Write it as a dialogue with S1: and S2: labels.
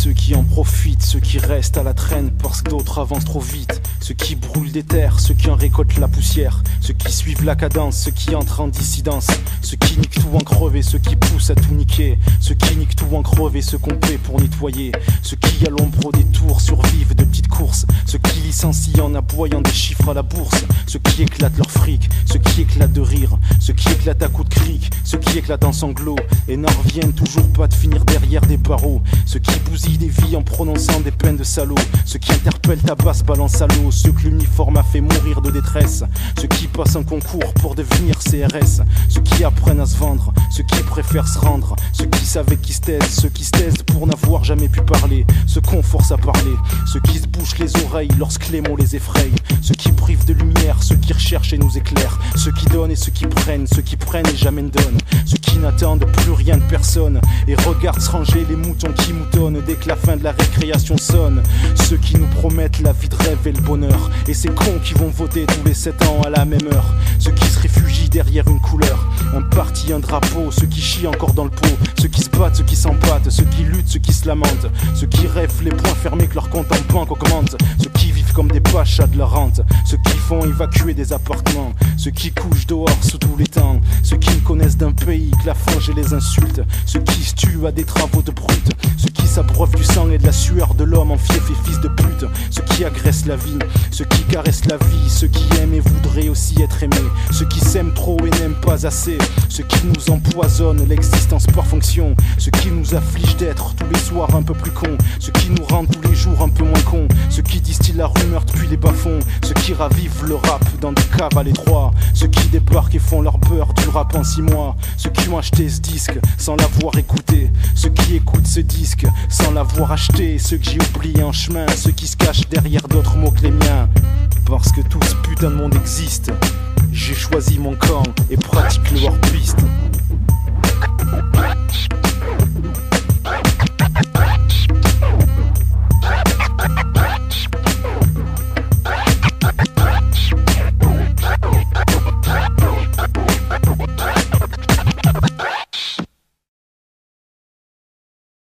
S1: ceux qui en profitent, ceux qui restent à la traîne parce que d'autres avancent trop vite, ceux qui brûlent des terres, ceux qui en récoltent la poussière, ceux qui suivent la cadence, ceux qui entrent en dissidence, ceux qui niquent tout en crevé, ceux qui poussent à tout niquer, ceux qui niquent tout en crevé, ceux qu'on paie pour nettoyer, ceux qui à l'ombre des tours survivent de petites courses, ceux qui licencient en aboyant des chiffres à la bourse, ceux qui éclatent leur fric, ceux qui éclatent de rire, ceux qui éclatent à coups de cric, ceux qui éclatent en sanglots et n'en reviennent toujours pas de finir derrière des barreaux, ceux qui bousillent des vies en prononçant des peines de salauds, ceux qui interpellent ta basse balance à l'eau, ceux que l'uniforme a fait mourir de détresse, ceux qui passent un concours pour devenir CRS, ceux qui apprennent à se vendre, ceux qui préfèrent se rendre, ceux qui savent qui se taisent, ceux qui se taisent pour n'avoir jamais pu parler, ceux qu'on force à parler, ceux qui se bouchent les oreilles lorsque les mots les effraient, ceux qui privent de lumière, ceux qui recherchent et nous éclairent, ceux qui donnent et ceux qui prennent et jamais ne donnent, ceux qui n'attendent plus rien de personne et regardent se ranger les moutons qui moutonnent dès que la fin de la récréation sonne, ceux qui nous promettent la vie de rêve et le bonheur, et ces cons qui vont voter tous les 7 ans à la même heure, ceux qui se réfugient derrière une couleur, un parti, un drapeau, ceux qui chient encore dans le pot, ceux qui se battent, ceux qui s'empâtent, ceux qui luttent, ceux qui se lamentent, ceux qui rêvent les poings fermés que leur compte en banque augmente, ceux qui vivent comme des pachas de leur rente, ceux qui font évacuer des appartements, ceux qui couchent dehors sous tous les temps, ceux qui ne connaissent d'un pays que la fange et les insultes, ceux qui se tuent à des travaux de brut, ceux qui s'abreuvent du sang et de la sueur de l'homme en fief et fils de pute, ceux qui agressent la vie, ceux qui caressent la vie, ceux qui aiment et voudraient aussi être aimés, ceux qui s'aiment trop et n'aiment pas assez, ceux qui nous empoisonnent l'existence par fonction, ceux qui nous affligent d'être tous les soirs un peu plus cons, ceux qui nous rendent tous les jours un peu moins cons, ceux qui distillent la rumeur depuis les bas-fonds, ceux qui ravivent le rap dans des caves à l'étroit, ceux qui débarquent et font leur beurre du rap en 6 mois, ceux qui ont acheté ce disque sans l'avoir écouté, ceux qui écoutent ce disque sans l'avoir acheté, ceux que j'ai oubliés en chemin, ceux qui se cachent derrière d'autres mots que les miens, parce que tout ce putain de monde existe, j'ai choisi mon camp et pratique le hors-piste.